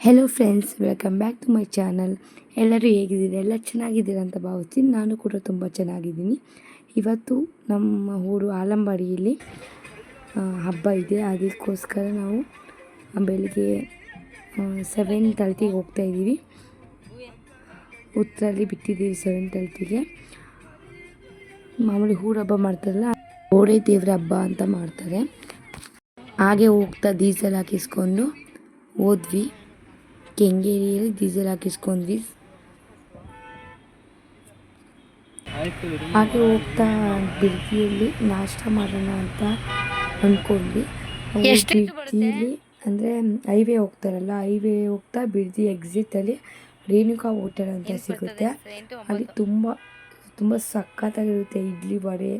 Hello friends, welcome back to my channel. ಎಲ್ಲರೂ ಹೇಗಿದ್ದೀರಿ? ಎಲ್ಲ ಚೆನ್ನಾಗಿದ್ದೀರ ಅಂತ ಭಾವಿಸ್ತೀನಿ. ನಾನು ಕೂಡ ತುಂಬ ಚೆನ್ನಾಗಿದ್ದೀನಿ. ಇವತ್ತು ನಮ್ಮ ಊರು ಆಲಂಬಾಡಿಯಲ್ಲಿ ಹಬ್ಬ ಇದೆ. ಅದಕ್ಕೋಸ್ಕರ ನಾವು ಬೆಳಿಗ್ಗೆ 7:30ಗೆ ಹೋಗ್ತಾಯಿದ್ದೀವಿ. ಉತ್ತರಲ್ಲಿ ಬಿಟ್ಟಿದ್ದೀವಿ 7:30ಗೆ. ಮಾಮೂಲಿ ಊರ ಹಬ್ಬ ಮಾಡ್ತಾರಲ್ಲ, ಗೋಡೆ ದೇವ್ರ ಹಬ್ಬ ಅಂತ ಮಾಡ್ತಾರೆ. ಹಾಗೆ ಹೋಗ್ತಾ ಡೀಸೆಲ್ ಹಾಕಿಸ್ಕೊಂಡು ಹೋದ್ವಿ. ಕೆಂಗೇರಿಯಲ್ಲಿ ಡೀಸೆಲ್ ಹಾಕಿಸ್ಕೊಂಡ್ವಿ. ಹಾಗೆ ಹೋಗ್ತಾ ಬಿರ್ತಿಯಲ್ಲಿ ನಾಷ್ಟ ಮಾಡೋಣ ಅಂತ ಅಂದ್ಕೊಂಡ್ವಿ. ಬಿರ್ತಿಯಲ್ಲಿ ಅಂದರೆ ಹೈವೇ ಹೋಗ್ತಾರಲ್ಲ, ಹೈವೇ ಹೋಗ್ತಾ ಬಿರ್ತಿ ಎಕ್ಸಿಟಲ್ಲಿ ರೇಣುಕಾ ಹೋಟೆಲ್ ಅಂತ ಸಿಗುತ್ತೆ. ಅಲ್ಲಿ ತುಂಬ ಸಖತ್ತಾಗಿರುತ್ತೆ. ಇಡ್ಲಿ ವಡೆ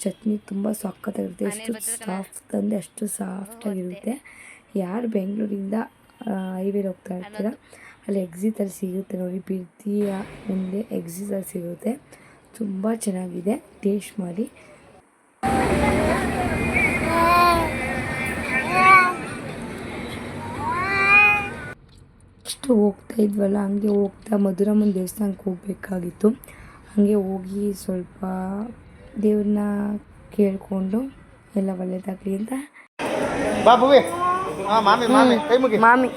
ಚಟ್ನಿ ತುಂಬ ಸಖತ್ತಾಗಿರುತ್ತೆ. ಎಷ್ಟು ಸಾಫ್ಟ್ ಅಂದರೆ ಅಷ್ಟು ಸಾಫ್ಟಾಗಿರುತ್ತೆ. ಯಾರು ಬೆಂಗಳೂರಿಂದ ಹೈವೇಲಿ ಹೋಗ್ತಾ ಇರ್ತೀರ, ಅಲ್ಲಿ ಎಕ್ಸಿಟಲ್ಲಿ ಸಿಗುತ್ತೆ ನೋಡಿ. ಬಿರ್ತಿಯ ಮುಂದೆ ಎಕ್ಸಿಟಲ್ಲಿ ಸಿಗುತ್ತೆ. ತುಂಬ ಚೆನ್ನಾಗಿದೆ, ಟೇಸ್ಟ್ ಮಾಡಿ. ಇಷ್ಟು ಹೋಗ್ತಾ ಇದ್ವಲ್ಲ, ಹಂಗೆ ಹೋಗ್ತಾ ಮಧುರಮ್ಮನ ದೇವಸ್ಥಾನಕ್ಕೆ ಹೋಗಬೇಕಾಗಿತ್ತು. ಹಾಗೆ ಹೋಗಿ ಸ್ವಲ್ಪ ದೇವ್ರನ್ನ ಕೇಳಿಕೊಂಡು ಎಲ್ಲ ಒಳ್ಳೆಯದಾಗಲಿ ಅಂತ. ಮಾಮಿ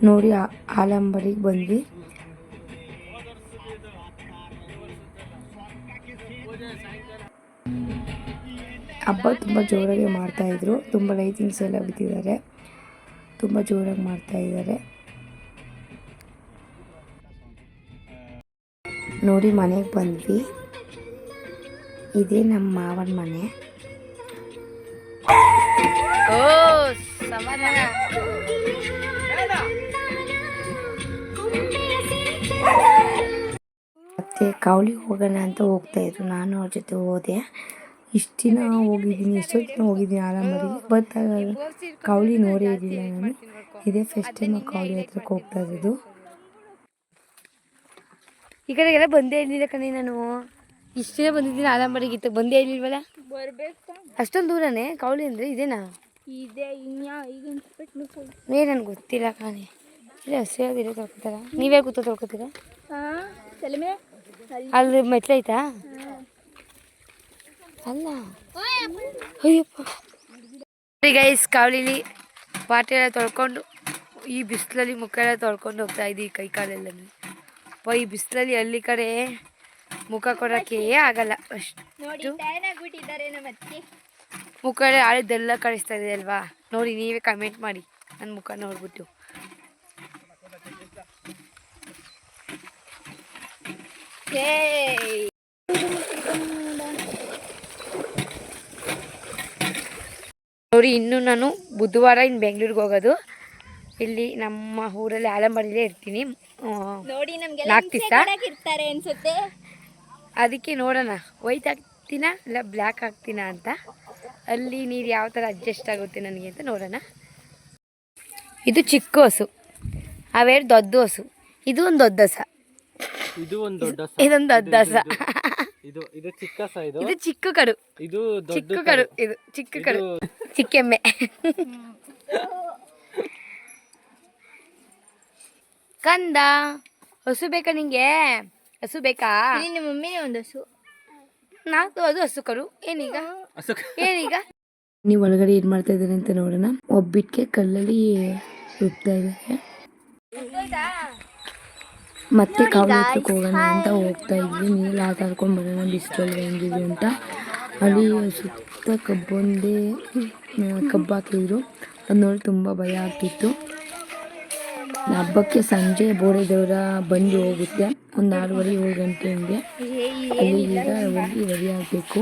ನೋಡಿ, ಆಲಂಬಾಡಿಗೆ ಬಂದ್ವಿ. ಹಬ್ಬ ತುಂಬ ಜೋರಾಗಿ ಮಾಡ್ತಾಯಿದ್ರು. ತುಂಬ ಲೈಟಿಂಗ್ಸ್ ಎಲ್ಲ ಬಿಟ್ಟಿದ್ದಾರೆ. ತುಂಬ ಜೋರಾಗಿ ಮಾಡ್ತಾಯಿದ್ದಾರೆ ನೋಡಿ. ಮನೆಗೆ ಬಂದ್ವಿ. ಇದೇ ನಮ್ಮ ಮಾವನ ಮನೆ. ಮತ್ತೆ ಕಾವಲಿಗೆ ಹೋಗೋಣ ಅಂತ ಹೋಗ್ತಾಯಿದ್ರು. ನಾನು ಅವ್ರ ಜೊತೆ ಹೋದೆ. ಇಷ್ಟು ದಿನ ಹೋಗಿದ್ದೀನಿ, ಎಷ್ಟೊತ್ತು ದಿನ ಹೋಗಿದ್ದೀನಿ ಆಲಂಬಾಡಿಗೆ, ಬಟ್ ಕಾವಲಿ ನೋಡೇ ಇರಲಿಲ್ಲ ನಾನು. ಇದೇ ಫಸ್ಟ್ ಟೈಮ್ ಕಾವಲಿ ಹತ್ರಕ್ಕೆ ಹೋಗ್ತಾ ಇರೋದು. ಈ ಕಡೆಗೆಲ್ಲ ಬಂದೇ ಇರಲಿಲ್ಲ ಕಣೆ ನಾನು. ಇಷ್ಟೇ ಬಂದಿದ್ದೀನಿ ಆಲಂಬಾಡಿಗೆ, ಇತ್ತ ಬಂದೇ ಇರಲಿಲ್ವಲ್ಲ. ಅಷ್ಟೊಂದು ದೂರನೇ ಕಾವಲಿ ಅಂದರೆ? ಇದೇನಾ? ನನಗೆ ಗೊತ್ತಿಲ್ಲ ಕಣೆ. ಇಲ್ಲ ಹಸಿರಾಗಿರೋ ತೊಳ್ಕೊತಾರ. ನೀವೇ ಕೂತ ತೊಳ್ಕೊತೀರಾ? ಅಲ್ಲಿ ಮೆಟ್ಲೈತಾ? ಅಲ್ಲ, ಅಯ್ಯಪ್ಪ. ಗೈಸ್, ಕಾವಲಿಲಿ ಪಾಟೆ ಎಲ್ಲ ತೊಳ್ಕೊಂಡು ಈ ಬಿಸಿಲಲ್ಲಿ ಮುಖ ಎಲ್ಲ ತೊಳ್ಕೊಂಡು ಹೋಗ್ತಾ ಇದ್ದೀವಿ. ಕೈ ಕಾಲೆಲ್ಲ ಈ ಬಿಸಿಲಲ್ಲಿ ಹಳ್ಳಿ ಕಡೆ ಮುಖ ಕೊಡೋಕ್ಕೆ ಆಗಲ್ಲ. ಅಷ್ಟು ಮುಖ ಆಳಿದ್ದೆಲ್ಲ ಕಳಿಸ್ತಾ ಇದೆ ಅಲ್ವಾ. ನೋಡಿ, ನೀವೇ ಕಮೆಂಟ್ ಮಾಡಿ ನನ್ನ ಮುಖ ನೋಡ್ಬಿಟ್ಟು. ನೋಡಿ, ಇನ್ನು ನಾನು ಬುಧವಾರ ಇನ್ನು ಬೆಂಗಳೂರಿಗೆ ಹೋಗೋದು. ಇಲ್ಲಿ ನಮ್ಮ ಊರಲ್ಲಿ ಆಲಂಬಾಡಿಲೇ ಇರ್ತೀನಿ 4 ದಿವಸ. ಅನ್ಸುತ್ತೆ. ಅದಕ್ಕೆ ನೋಡೋಣ, ವೈಟ್ ಹಾಕ್ತೀನ ಇಲ್ಲ ಬ್ಲ್ಯಾಕ್ ಹಾಕ್ತೀನ ಅಂತ. ಅಲ್ಲಿ ನೀರು ಯಾವ ಥರ ಅಡ್ಜಸ್ಟ್ ಆಗುತ್ತೆ ನನಗೆ ಅಂತ ನೋಡೋಣ. ಇದು ಚಿಕ್ಕ ಹಸು, ಅವೆರಡು ದೊಡ್ಡ ಹಸು. ಇದು ಒಂದು ದೊಡ್ಡ ಹಸ, ಇದೊಂದು ದೊಡ್ಡ ಹಸ. ಇದು ಚಿಕ್ಕ ಕರು, ಚಿಕ್ಕ ಕರು, ಇದು ಚಿಕ್ಕ ಕರು, ಚಿಕ್ಕ ಎಮ್ಮೆ. ಕಂದ, ಹಸು ಬೇಕಾ ನಿಂಗೆ? ಹಸು ಬೇಕಾ? ನಿಮ್ಮ ಮಮ್ಮಿನೇ ಒಂದು ಹಸು, ನಾಲ್ಕು ಅದು ಹಸು ಕರು. ಏನೀಗ ನೀವು ಒಳಗಡೆ ಏನು ಮಾಡ್ತಾ ಇದ್ದಾರೆ ಅಂತ ನೋಡೋಣ. ಒಬ್ಬಿಟ್ಟಿಗೆ ಕಲ್ಲಲ್ಲಿ ರುಬ್ತಾ ಇದ್ದಾರೆ. ಮತ್ತೆ ಕಾವಲಿ ಹತ್ರಕ್ಕೆ ಹೋಗೋಣ ಅಂತ ಹೋಗ್ತಾ ಇದ್ವಿ. ನೀರಲ್ಲಿ ಆಟ ಆಡ್ಕೊಂಡು ಬರೋಣ, ಬಿಸಿಲಲ್ಲಿ ಹೆಂಗಿದೆ ಅಂತ. ಅಲ್ಲಿ ಸುತ್ತ ಕಬ್ಬೊಂದೇ ಕಬ್ಬು ಹಾಕಿದ್ರು. ಅದು ನೋಡಿ ತುಂಬ ಭಯ ಆಗ್ತಿತ್ತು. ಹಬ್ಬಕ್ಕೆ ಸಂಜೆ ಬೋಡೆ ದೇವರ ಬಂದು ಹೋಗುತ್ತೆ, ಒಂದು 6:30 7 ಗಂಟೆ ಹಿಂಗೆ. ಅಲ್ಲಿ ಈಗ ಹೋಗಿ ರೆಡಿ ಆಗಬೇಕು.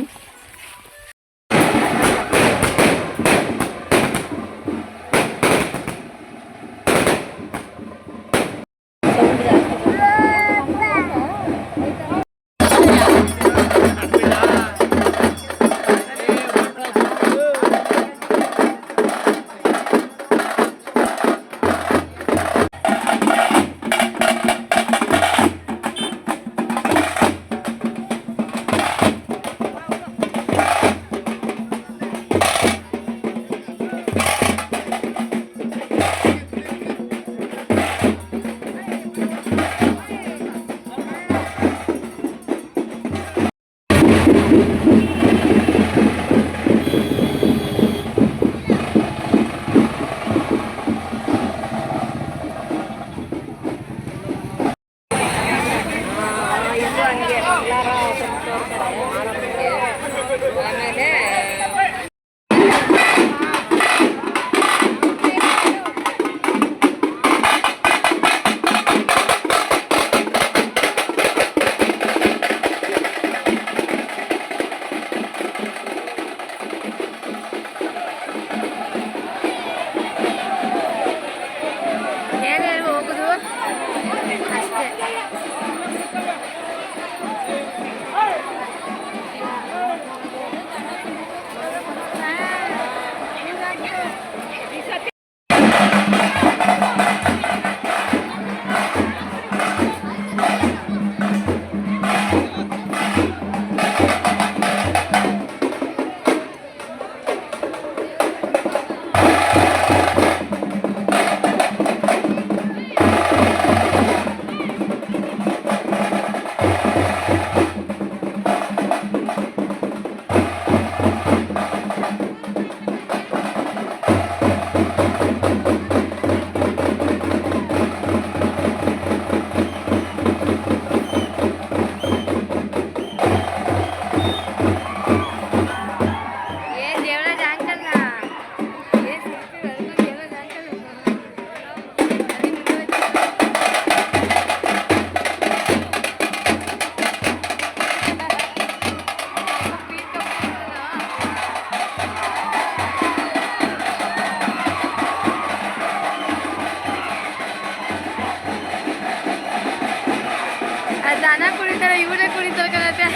ದನ ಕುಡಿತಾರೆ, ಇವರೇ ಕುಡಿತಾರೆ ಕಣತೆ.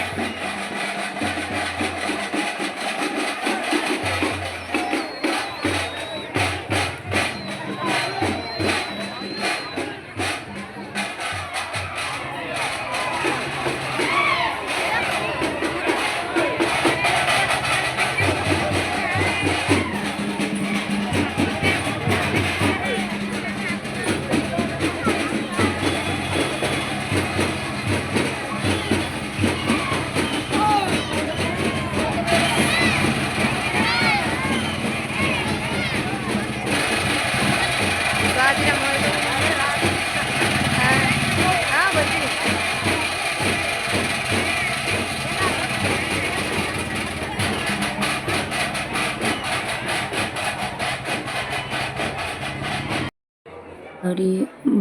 ನೋಡಿ,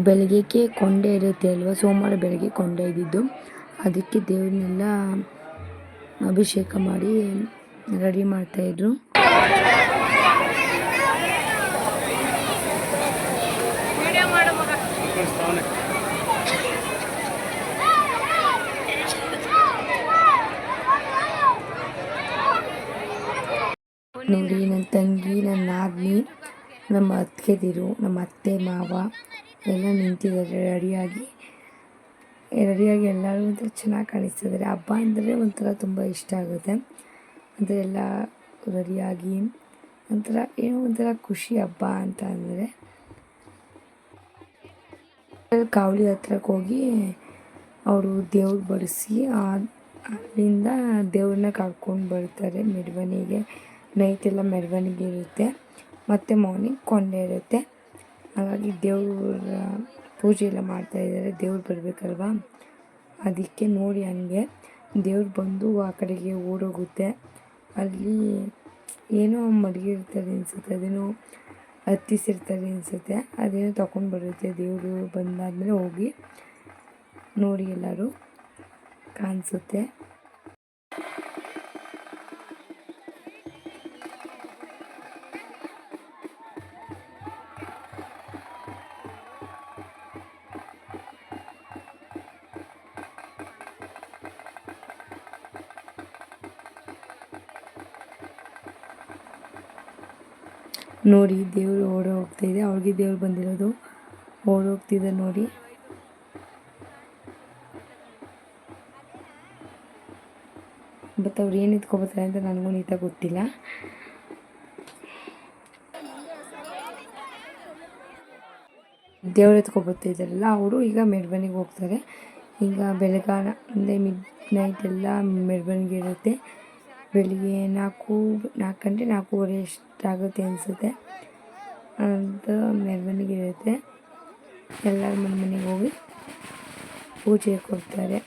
ಬೆಳಗ್ಗೆ ಕೊಂಡೆ ಇರುತ್ತೆ ಅಲ್ವಾ, ಸೋಮವಾರ ಬೆಳಗ್ಗೆ ಕೊಂಡೆ ಇದ್ದಿದ್ದು. ಅದಕ್ಕೆ ದೇವ್ರನ್ನೆಲ್ಲ ಅಭಿಷೇಕ ಮಾಡಿ ರೆಡಿ ಮಾಡ್ತಾಯಿದ್ರು. ನೋಡಿ, ನನ್ನ ತಂಗಿ, ನನ್ನ ನಾದಿನಿ, ನಮ್ಮ ಅತ್ತಿಗೆದಿರು, ನಮ್ಮ ಅತ್ತೆ ಮಾವ ಎಲ್ಲ ನಿಂತಿದ್ದಾರೆ ರೆಡಿಯಾಗಿ ಎಲ್ಲರೂ ಒಂಥರ ಚೆನ್ನಾಗಿ ಕಾಣಿಸ್ತಿದ್ದಾರೆ. ಹಬ್ಬ ಅಂದರೆ ಒಂಥರ ತುಂಬ ಇಷ್ಟ ಆಗುತ್ತೆ. ಅಂದರೆ ಎಲ್ಲ ರೆಡಿಯಾಗಿ ಒಂಥರ ಏನೋ ಒಂಥರ ಖುಷಿ ಹಬ್ಬ ಅಂತ ಅಂದರೆ. ಕಾವಲಿ ಹತ್ರಕ್ಕೆ ಹೋಗಿ ಅವರು ದೇವ್ರು ಬಡಿಸಿ ಅಲ್ಲಿಂದ ದೇವ್ರನ್ನ ಕರ್ಕೊಂಡು ಬರ್ತಾರೆ ಮೆರವಣಿಗೆ. ನೈಟೆಲ್ಲ ಮೆರವಣಿಗೆ ಇರುತ್ತೆ, ಮತ್ತು ಮಾರ್ನಿಂಗ್ ಕೊಂಡೆ ಇರುತ್ತೆ. ಹಾಗಾಗಿ ದೇವ್ರ ಪೂಜೆ ಎಲ್ಲ ಮಾಡ್ತಾಯಿದ್ದಾರೆ. ದೇವ್ರು ಬರಬೇಕಲ್ವಾ, ಅದಕ್ಕೆ ನೋಡಿ ಹಂಗೆ ದೇವ್ರು ಬಂದು ಆ ಕಡೆಗೆ ಓಡೋಗುತ್ತೆ. ಅಲ್ಲಿ ಏನೋ ಮಡಗಿರ್ತಾರೆ ಅನಿಸುತ್ತೆ, ಅದೇನೋ ಹತ್ತಿಸಿರ್ತಾರೆ ಅನಿಸುತ್ತೆ, ಅದೇನೋ ತಗೊಂಡು ಬರುತ್ತೆ. ದೇವರು ಬಂದಾದಮೇಲೆ ಹೋಗಿ ನೋಡಿ ಎಲ್ಲರೂ ಕಾಣಿಸುತ್ತೆ. ನೋಡಿ ದೇವರು ಓಡ ಹೋಗ್ತಾಯಿದೆ, ಅವ್ರಿಗೆ ದೇವ್ರು ಬಂದಿರೋದು ಓಡೋಗ್ತಿದೆ ನೋಡಿ. ಬಟ್ ಅವ್ರು ಏನು ಎತ್ಕೊಬರ್ತಾರೆ ಅಂತ ನನಗೂ ನೀಟಾಗಿ ಗೊತ್ತಿಲ್ಲ. ದೇವ್ರು ಎತ್ಕೊಬರ್ತಿದ್ದಾರಲ್ಲ ಅವರು ಈಗ ಮೆರವಣಿಗೆ ಹೋಗ್ತಾರೆ. ಈಗ ಬೆಳಗಾನ ಅಂದರೆ ಮಿಡ್ ನೈಟ್ ಎಲ್ಲ ಮೆರವಣಿಗೆ ಇರುತ್ತೆ. ಬೆಳಿಗ್ಗೆ 4 ಗಂಟೆ 4:15 ಎಷ್ಟಾಗುತ್ತೆ ಅನಿಸುತ್ತೆ ಅಂತ ಮೆರವಣಿಗೆ ಇರುತ್ತೆ. ಎಲ್ಲರ ಮನೆಗೆ ಹೋಗಿ ಪೂಜೆ ಕೊಡ್ತಾರೆ.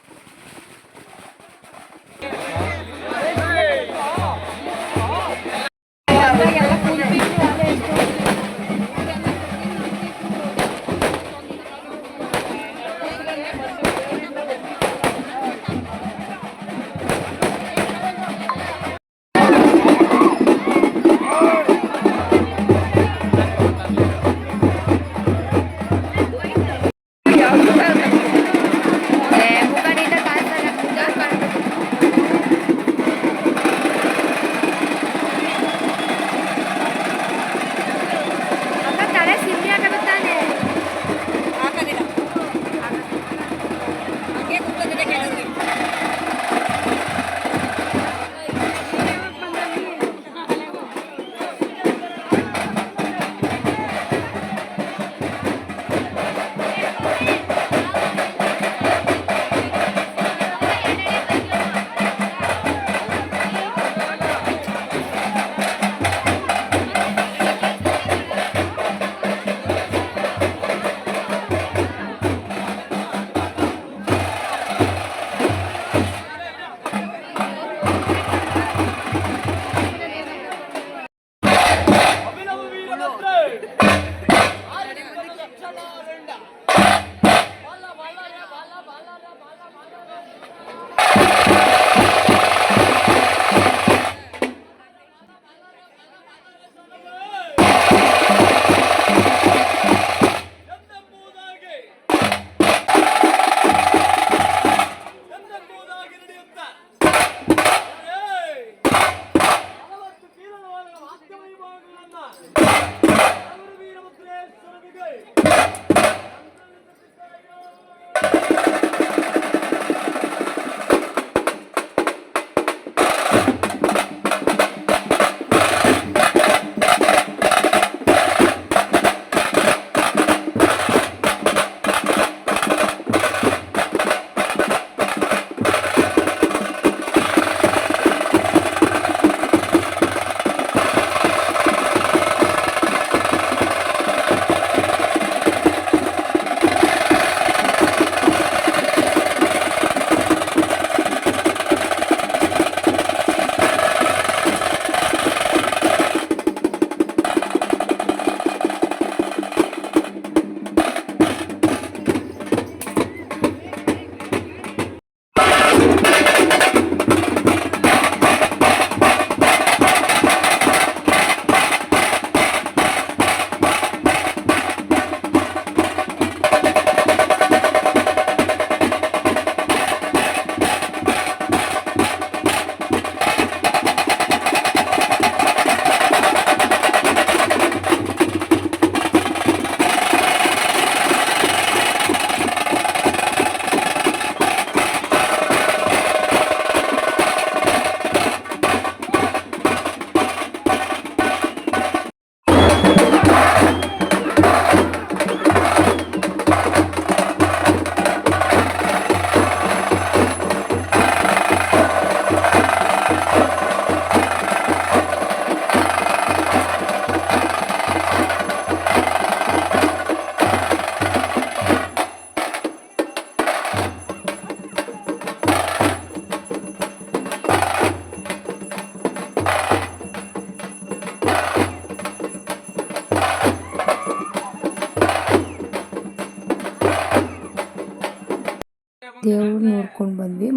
ದೇವ್ರು ನೋಡ್ಕೊಂಡು ಬಂದ್ವಿ.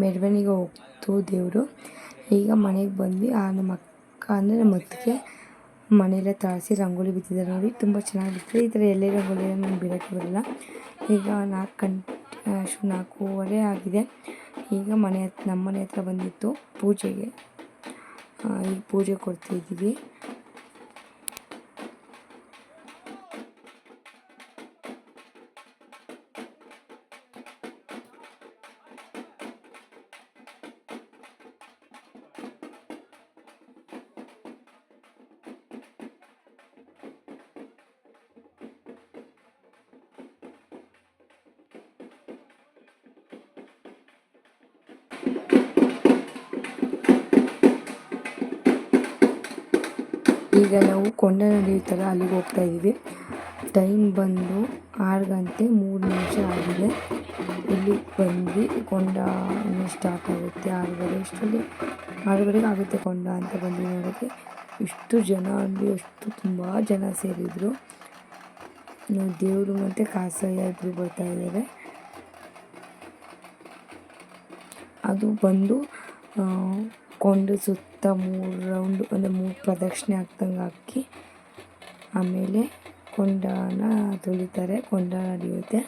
ಮೆರವಣಿಗೆ ಹೋಗ್ತು ದೇವರು. ಈಗ ಮನೆಗೆ ಬಂದ್ವಿ. ನಮ್ಮ ಅಕ್ಕ ಅಂದರೆ ನಮ್ಮ ಅತ್ತಿಗೆ ಮನೆಯಲ್ಲೇ ತಾಳಿಸಿ ರಂಗೋಲಿ ಬಿತ್ತಿದ್ದಾರೆ ನೋಡಿ, ತುಂಬ ಚೆನ್ನಾಗಿರ್ತದೆ. ಈ ಥರ ಎಲ್ಲೇ ರಂಗೋಲಿ ನಮ್ಗೆ ಬಿಡೋಕ್ಕೆ ಬರಲ್ಲ. ಈಗ 4:30 ಆಗಿದೆ. ಈಗ ನಮ್ಮ ಮನೆ ಹತ್ರ ಬಂದಿತ್ತು ಪೂಜೆಗೆ. ಈಗ ಪೂಜೆ ಕೊಡ್ತಾಯಿದ್ದೀವಿ. ಈಗ ನಾವು ಕೊಂಡ ನಡೆಯುತ್ತಲ್ಲ ಅಲ್ಲಿಗೆ ಹೋಗ್ತಾ ಇದ್ದೀವಿ. ಟೈಮ್ ಬಂದು 6:03 ಆಗಿದೆ. ಇಲ್ಲಿ ಬಂದು ಕೊಂಡ ಇನ್ನೂ ಸ್ಟಾರ್ಟ್ ಆಗುತ್ತೆ 6:30 ಅಷ್ಟರಲ್ಲಿ. 6:30 ಆಗುತ್ತೆ ಕೊಂಡ ಅಂತ ಬಂದು ನೋಡೋಕ್ಕೆ. ಇಷ್ಟು ಜನ ಅಂದರೆ ತುಂಬ ಜನ ಸೇರಿದರು. ದೇವರು ಮತ್ತು ಕಾಸಯ್ಯ ಇಬ್ಬರು ಬರ್ತಾ ಇದ್ದಾರೆ. ಅದು ಬಂದು ಕೊಂಡ ಸುತ್ತ 3 ರೌಂಡು ಅಂದರೆ 3 ಪ್ರದಕ್ಷಿಣೆ ಆಗ್ದಂಗೆ ಹಾಕಿ ಆಮೇಲೆ ಕೊಂಡನ ತುಳಿತಾರೆ. ಕೊಂಡ ನಡೆಯುತ್ತೆ.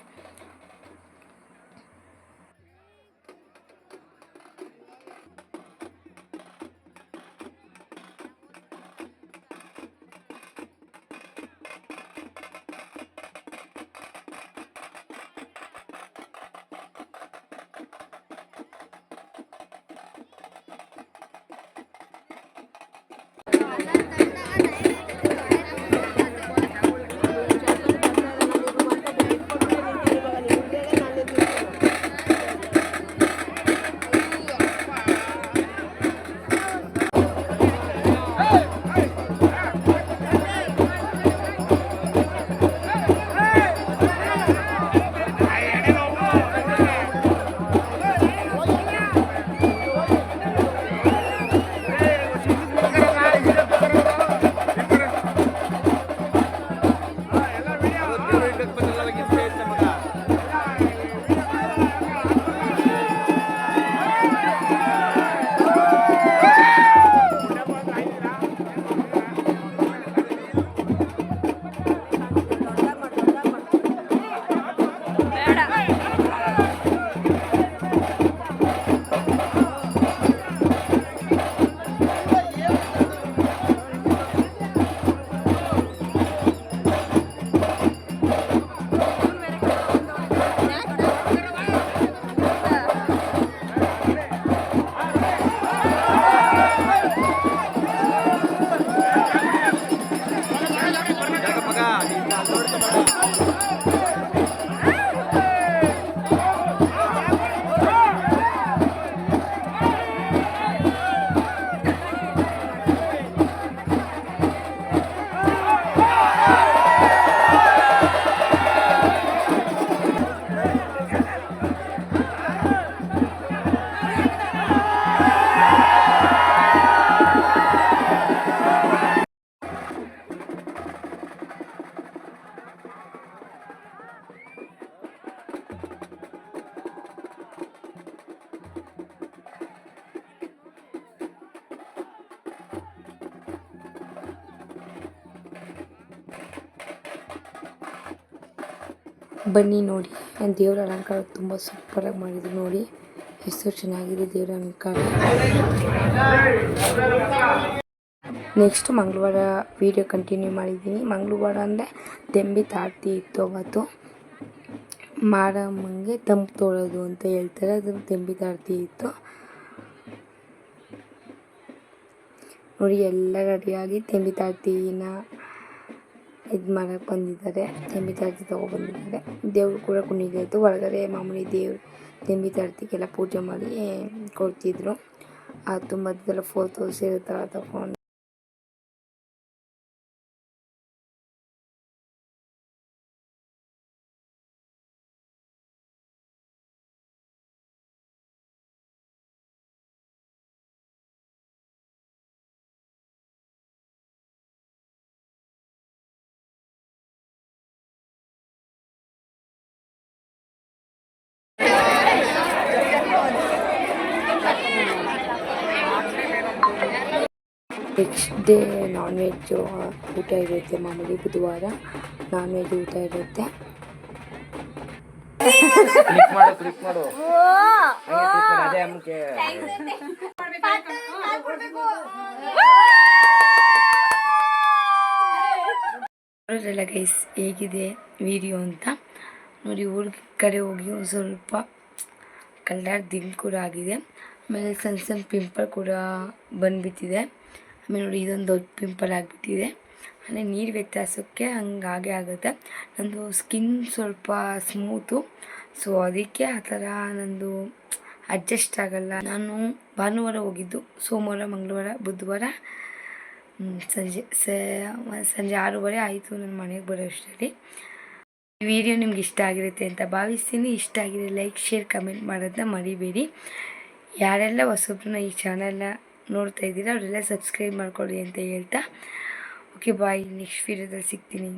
ಬನ್ನಿ ನೋಡಿ, ದೇವರ ಅಲಂಕಾರ ತುಂಬ ಸೂಪರಾಗಿ ಮಾಡಿದ್ರು ನೋಡಿ, ಎಷ್ಟು ಚೆನ್ನಾಗಿದೆ ದೇವರ ಅಲಂಕಾರ. ನೆಕ್ಸ್ಟ್ ಮಂಗಳವಾರ ವೀಡಿಯೋ ಕಂಟಿನ್ಯೂ ಮಾಡಿದ್ದೀನಿ. ಮಂಗಳವಾರ ಅಂದರೆ ತೆಂಬಿ ತಾಡ್ತಿ ಇತ್ತು. ಅವತ್ತು ಮಾರಮ್ಮಂಗೆ ತಂಪು ತೊಳೋದು ಅಂತ ಹೇಳ್ತಾರೆ, ಅದು ತೆಂಬಿ ತಾಡ್ತಿ ಇತ್ತು ನೋಡಿ. ಎಲ್ಲ ರೆಡಿಯಾಗಿ ತೆಂಬಿ ತಾಡ್ತಿನ ಇದು ಮಾಡೋಕ್ಕೆ ಬಂದಿದ್ದಾರೆ. ತೆಂಬಿ ತಾಡ್ತಿ ತೊಗೊಬಂದಿದ್ದಾರೆ. ದೇವರು ಕೂಡ ಕುಣಿತಾಯಿತ್ತು. ಒಳಗಡೆ ಮಾಮೂಲಿ ದೇವ್ರು ತೆಂಬಿ ತಾಡ್ತಿಗೆಲ್ಲ ಪೂಜೆ ಮಾಡಿ ಕೊಡ್ತಿದ್ರು. ಅದು ಮಧ್ಯದಲ್ಲಿ ಫೋಟೋಸ್ ಇರುತ್ತಲ್ಲ ತಗೊಂಡು ನೆಕ್ಸ್ಟ್ ಡೇ ನಾನ್ ವೆಜ್ ಊಟ ಇರುತ್ತೆ. ಮಾಮೂಲಿ ಬುಧವಾರ ನಾನ್ ವೆಜ್ ಊಟ ಇರುತ್ತೆ. ನೋಡಿದ್ರಲ್ಲ ಗೈಸ್ ಹೇಗಿದೆ ವಿಡಿಯೋ ಅಂತ. ನೋಡಿ ಊರ ಕಡೆ ಹೋಗಿ ಒಂದು ಸ್ವಲ್ಪ ಕಲರ್ ದಿಂಗ್ ಕೂಡ ಆಗಿದೆ. ಆಮೇಲೆ ಸಣ್ಣ ಸಣ್ಣ ಪಿಂಪಲ್ ಕೂಡ ಬಂದುಬಿಟ್ಟಿದೆ. ಆಮೇಲೆ ನೋಡಿ ಇದೊಂದು ದೊಡ್ಡ ಪಿಂಪಲ್ ಆಗಿಬಿಟ್ಟಿದೆ. ಅಂದರೆ ನೀರು ವ್ಯತ್ಯಾಸಕ್ಕೆ ಹಂಗಾಗೆ ಆಗುತ್ತೆ. ನಂದು ಸ್ಕಿನ್ ಸ್ವಲ್ಪ ಸ್ಮೂತು, ಸೊ ಅದಕ್ಕೆ ಆ ಥರ ನಂದು ಅಡ್ಜಸ್ಟ್ ಆಗಲ್ಲ. ನಾನು ಭಾನುವಾರ ಹೋಗಿದ್ದು, ಸೋಮವಾರ ಮಂಗಳವಾರ ಬುಧವಾರ ಸಂಜೆ 6:30 ಆಯಿತು ನನ್ನ ಮನೆಗೆ ಬರೋ ಅಷ್ಟರಲ್ಲಿ. ಈ ವಿಡಿಯೋ ನಿಮ್ಗೆ ಇಷ್ಟ ಆಗಿರುತ್ತೆ ಅಂತ ಭಾವಿಸ್ತೀನಿ. ಇಷ್ಟ ಆಗಿದೆ ಲೈಕ್ ಶೇರ್ ಕಮೆಂಟ್ ಮಾಡೋದನ್ನ ಮರಿಬೇಡಿ. ಯಾರೆಲ್ಲ ಹೊಸಬ್ರನ್ನ ಈ ಚಾನಲ್ನ ನೋಡ್ತಾ ಇದ್ದೀರಾ ಅವರೆಲ್ಲ ಸಬ್ಸ್ಕ್ರೈಬ್ ಮಾಡ್ಕೊಳ್ಳಿ ಅಂತ ಹೇಳ್ತಾ, ಓಕೆ ಬಾಯ್. ನೆಕ್ಸ್ಟ್ ವಿಡಿಯೋದಲ್ಲಿ ಸಿಗ್ತೀನಿ.